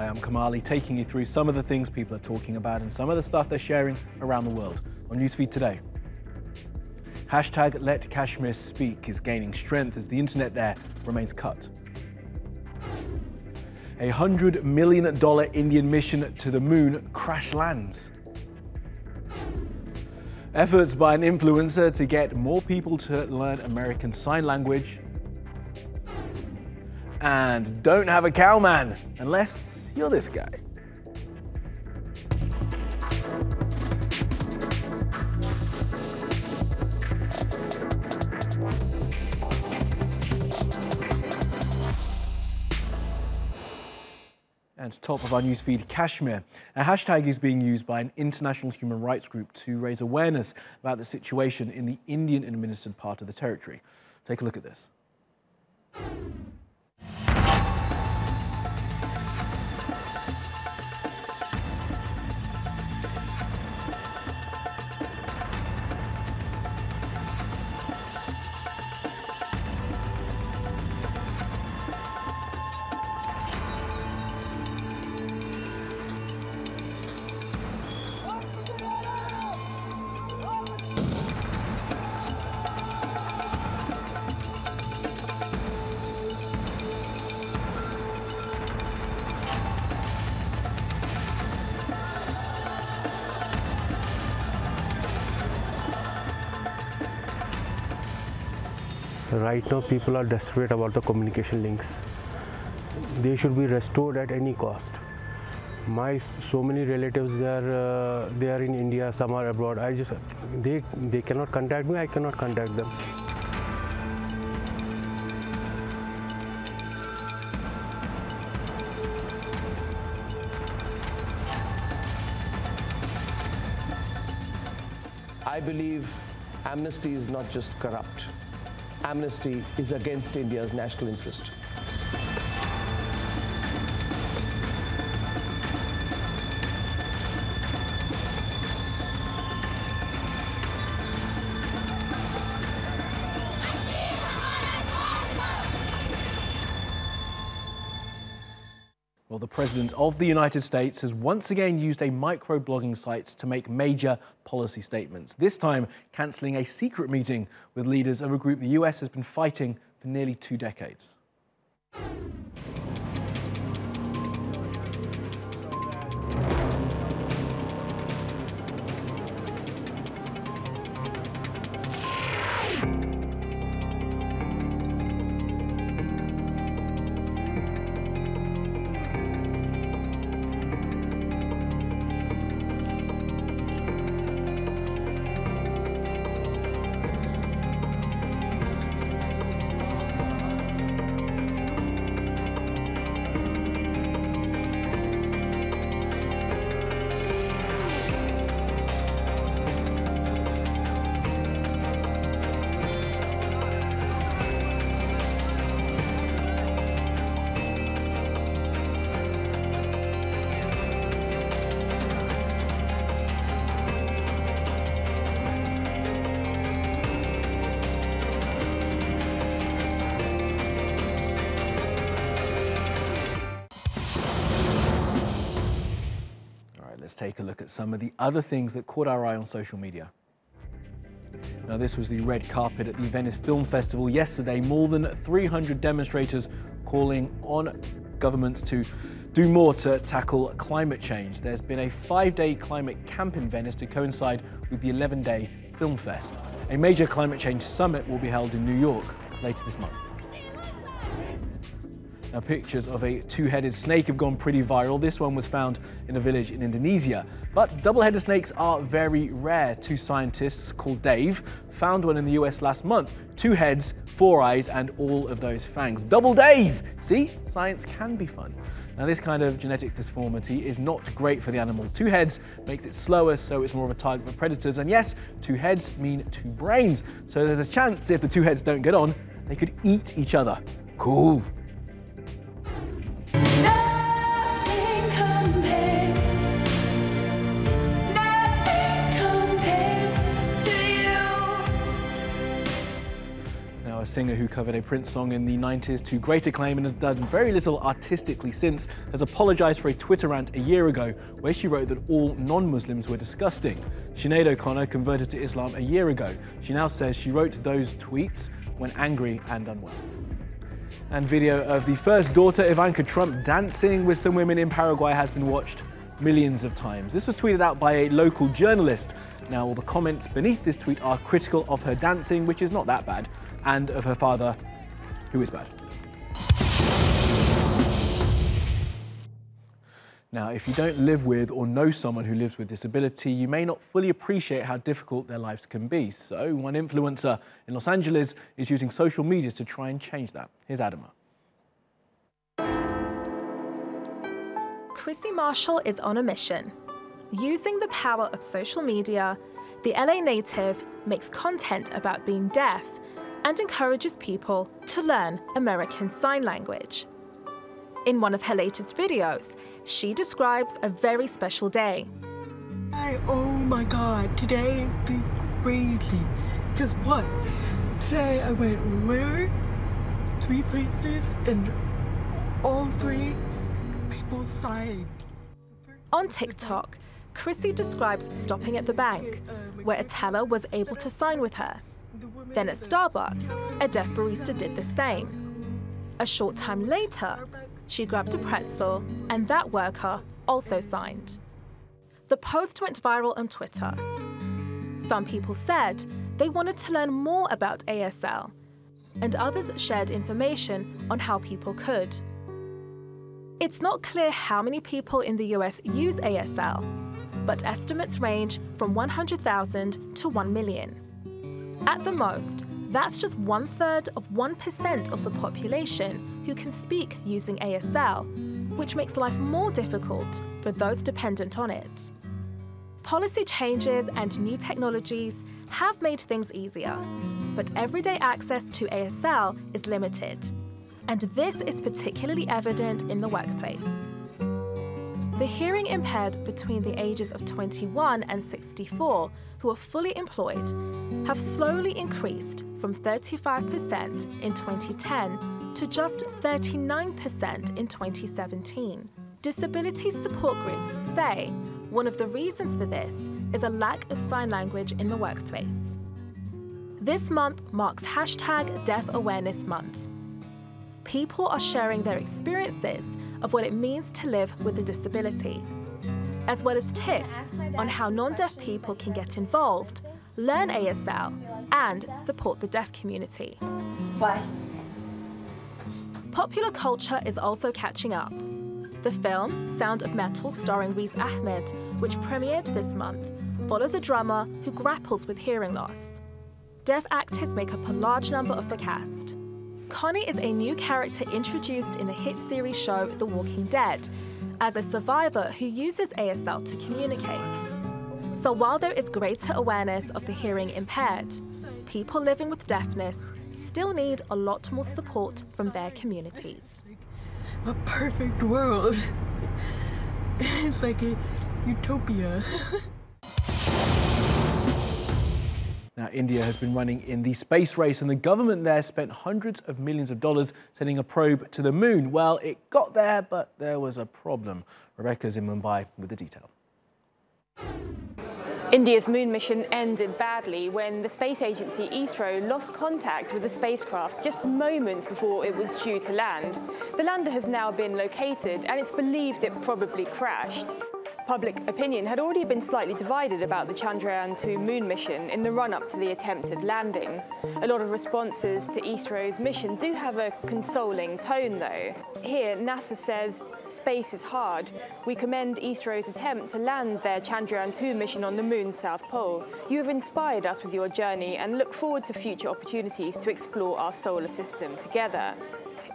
Hi, I'm Kamali, taking you through some of the things people are talking about and some of the stuff they're sharing around the world on Newsfeed today. Hashtag Let Kashmir Speak is gaining strength as the internet there remains cut. A $100 million Indian mission to the moon crash lands. Efforts by an influencer to get more people to learn American Sign Language. And don't have a cowman unless you're this guy. And top of our newsfeed, Kashmir. A hashtag is being used by an international human rights group to raise awareness about the situation in the Indian-administered part of the territory. Take a look at this. Right now, people are desperate about the communication links. They should be restored at any cost. So many relatives, they are in India, some are abroad. They cannot contact me, I cannot contact them. I believe amnesty is not just corrupt. Amnesty is against India's national interest. Well, the President of the United States has once again used a microblogging site to make major policy statements, this time cancelling a secret meeting with leaders of a group the US has been fighting for nearly 2 decades. Let's take a look at some of the other things that caught our eye on social media. Now, this was the red carpet at the Venice Film Festival yesterday. More than 300 demonstrators calling on governments to do more to tackle climate change. There's been a 5-day climate camp in Venice to coincide with the 11-day film fest. A major climate change summit will be held in New York later this month. Now, pictures of a 2-headed snake have gone pretty viral. This one was found in a village in Indonesia. But double-headed snakes are very rare. 2 scientists called Dave found one in the US last month. 2 heads, 4 eyes, and all of those fangs. Double Dave! See? Science can be fun. Now, this kind of genetic disformity is not great for the animal. 2 heads makes it slower, so it's more of a target for predators. And yes, 2 heads mean 2 brains. So there's a chance if the 2 heads don't get on, they could eat each other. Cool. A singer who covered a Prince song in the 90s to great acclaim and has done very little artistically since, has apologised for a Twitter rant a year ago where she wrote that all non-Muslims were disgusting. Sinead O'Connor converted to Islam a year ago. She now says she wrote those tweets when angry and unwell. And video of the first daughter, Ivanka Trump, dancing with some women in Paraguay has been watched millions of times. This was tweeted out by a local journalist. Now, all the comments beneath this tweet are critical of her dancing, which is not that bad, and of her father, who is bad. Now, if you don't live with or know someone who lives with disability, you may not fully appreciate how difficult their lives can be. So, one influencer in Los Angeles is using social media to try and change that. Here's Adama. Chrissy Marshall is on a mission. Using the power of social media, the LA native makes content about being deaf and encourages people to learn American Sign Language. In one of her latest videos, she describes a very special day. Oh my God, today has been crazy. Because what? Today I went where? 3 places and all 3 people signed. On TikTok, Chrissy describes stopping at the bank, where a teller was able to sign with her. Then at Starbucks, a deaf barista did the same. A short time later, she grabbed a pretzel, and that worker also signed. The post went viral on Twitter. Some people said they wanted to learn more about ASL, and others shared information on how people could. It's not clear how many people in the US use ASL, but estimates range from 100,000 to 1 million. At the most, that's just 1/3 of 1% of the population who can speak using ASL, which makes life more difficult for those dependent on it. Policy changes and new technologies have made things easier, but everyday access to ASL is limited, and this is particularly evident in the workplace. The hearing impaired between the ages of 21 and 64 who are fully employed have slowly increased from 35% in 2010 to just 39% in 2017. Disability support groups say one of the reasons for this is a lack of sign language in the workplace. This month marks #Deaf Awareness Month. People are sharing their experiences of what it means to live with a disability, as well as tips on how non-deaf people can get involved, learn ASL, and support the deaf community. Why? Popular culture is also catching up. The film Sound of Metal, starring Riz Ahmed, which premiered this month, follows a drummer who grapples with hearing loss. Deaf actors make up a large number of the cast. Connie is a new character introduced in the hit series show The Walking Dead as a survivor who uses ASL to communicate. So while there is greater awareness of the hearing impaired, people living with deafness still need a lot more support from their communities. A perfect world. It's like a utopia. Now, India has been running in the space race, and the government there spent hundreds of millions of dollars sending a probe to the moon. Well, it got there, but there was a problem. Rebecca's in Mumbai with the detail. India's moon mission ended badly when the space agency ISRO lost contact with the spacecraft just moments before it was due to land. The lander has now been located, and it's believed it probably crashed. Public opinion had already been slightly divided about the Chandrayaan-2 moon mission in the run-up to the attempted landing. A lot of responses to ISRO's mission do have a consoling tone, though. Here, NASA says, "Space is hard. We commend ISRO's attempt to land their Chandrayaan-2 mission on the moon's south pole. You have inspired us with your journey and look forward to future opportunities to explore our solar system together."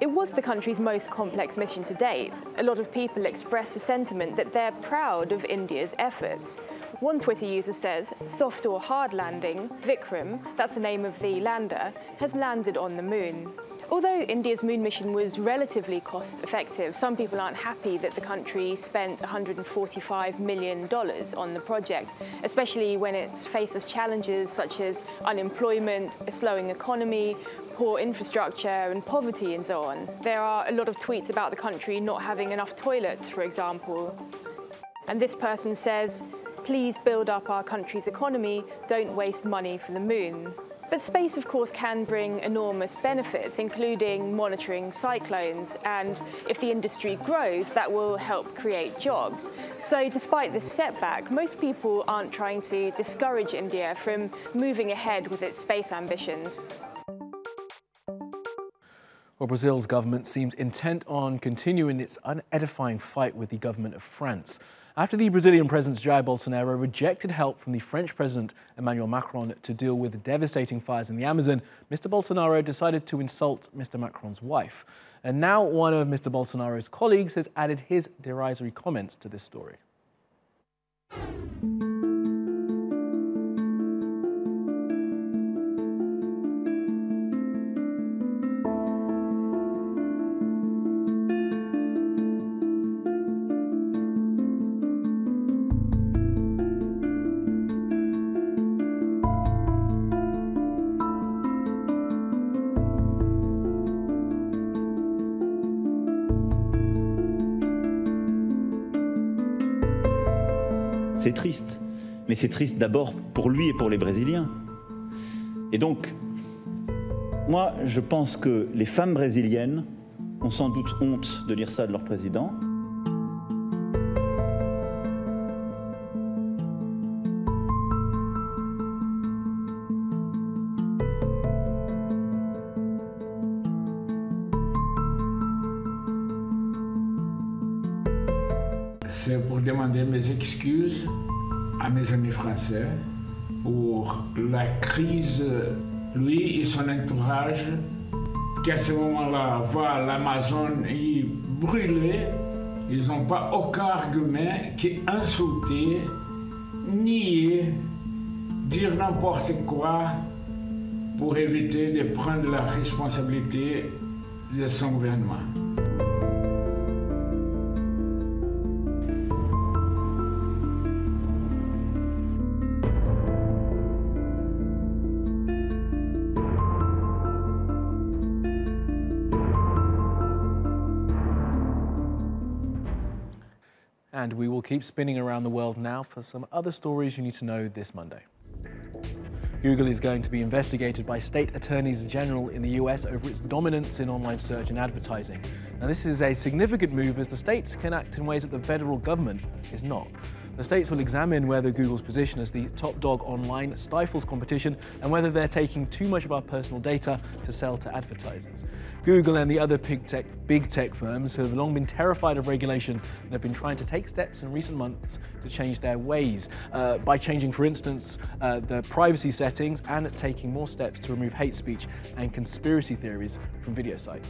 It was the country's most complex mission to date. A lot of people express a sentiment that they're proud of India's efforts. One Twitter user says, "Soft or hard landing, Vikram," that's the name of the lander, has landed on the moon. Although India's moon mission was relatively cost-effective, some people aren't happy that the country spent $145 million on the project, especially when it faces challenges such as unemployment, a slowing economy, poor infrastructure and poverty and so on. There are a lot of tweets about the country not having enough toilets, for example. And this person says, please build up our country's economy, don't waste money for the moon. But space, of course, can bring enormous benefits, including monitoring cyclones, and if the industry grows, that will help create jobs. So despite this setback, most people aren't trying to discourage India from moving ahead with its space ambitions. Well, Brazil's government seems intent on continuing its unedifying fight with the government of France. After the Brazilian President Jair Bolsonaro rejected help from the French President Emmanuel Macron to deal with the devastating fires in the Amazon, Mr. Bolsonaro decided to insult Mr. Macron's wife. And now one of Mr. Bolsonaro's colleagues has added his derisory comments to this story. C'est triste, mais c'est triste d'abord pour lui et pour les Brésiliens. Et donc, moi, je pense que les femmes brésiliennes ont sans doute honte de lire ça de leur président. C'est pour demander mes excuses à mes amis français pour la crise, lui et son entourage, qui à ce moment-là voient l'Amazon y brûler. Ils n'ont pas aucun argument qui insulter, nier, dire n'importe quoi pour éviter de prendre la responsabilité de son gouvernement. And we will keep spinning around the world now for some other stories you need to know this Monday. Google is going to be investigated by state attorneys general in the US over its dominance in online search and advertising. Now, this is a significant move as the states can act in ways that the federal government is not. The states will examine whether Google's position as the top dog online stifles competition and whether they're taking too much of our personal data to sell to advertisers. Google and the other big tech firms have long been terrified of regulation and have been trying to take steps in recent months to change their ways by changing, for instance, the privacy settings and taking more steps to remove hate speech and conspiracy theories from video sites.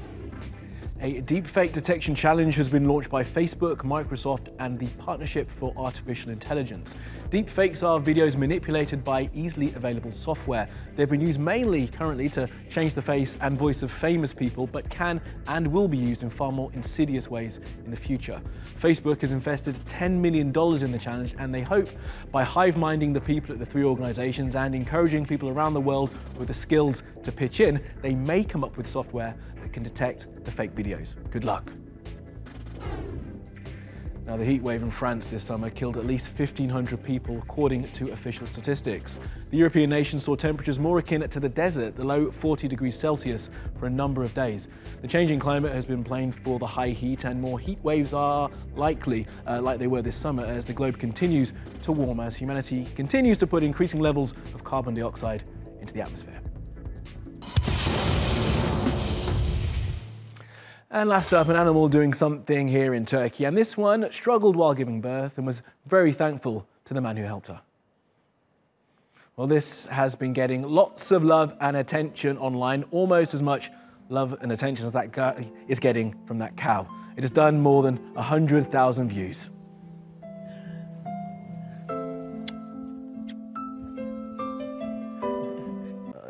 A deepfake detection challenge has been launched by Facebook, Microsoft, and the Partnership for Artificial Intelligence. Deepfakes are videos manipulated by easily available software. They've been used mainly currently to change the face and voice of famous people, but can and will be used in far more insidious ways in the future. Facebook has invested $10 million in the challenge, and they hope by hive-minding the people at the three organizations and encouraging people around the world with the skills to pitch in, they may come up with software that can detect the fake videos. Good luck. Now, the heat wave in France this summer killed at least 1,500 people, according to official statistics. The European nation saw temperatures more akin to the desert, the low 40 degrees Celsius, for a number of days. The changing climate has been blamed for the high heat, and more heat waves are likely, like they were this summer, as the globe continues to warm, as humanity continues to put increasing levels of carbon dioxide into the atmosphere. And last up, an animal doing something here in Turkey, and this one struggled while giving birth and was very thankful to the man who helped her. Well, this has been getting lots of love and attention online, almost as much love and attention as that guy is getting from that cow. It has done more than 100,000 views.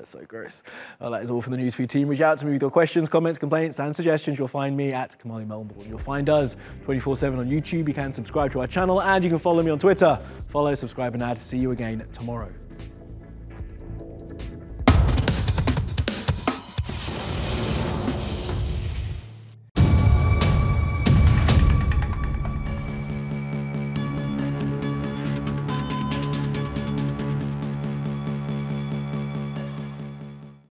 So gross. Well, that is all from the Newsfeed team. Reach out to me with your questions, comments, complaints and suggestions. You'll find me at Kamali Melbourne. You'll find us 24/7 on YouTube. You can subscribe to our channel and you can follow me on Twitter. Follow, subscribe and add. See you again tomorrow.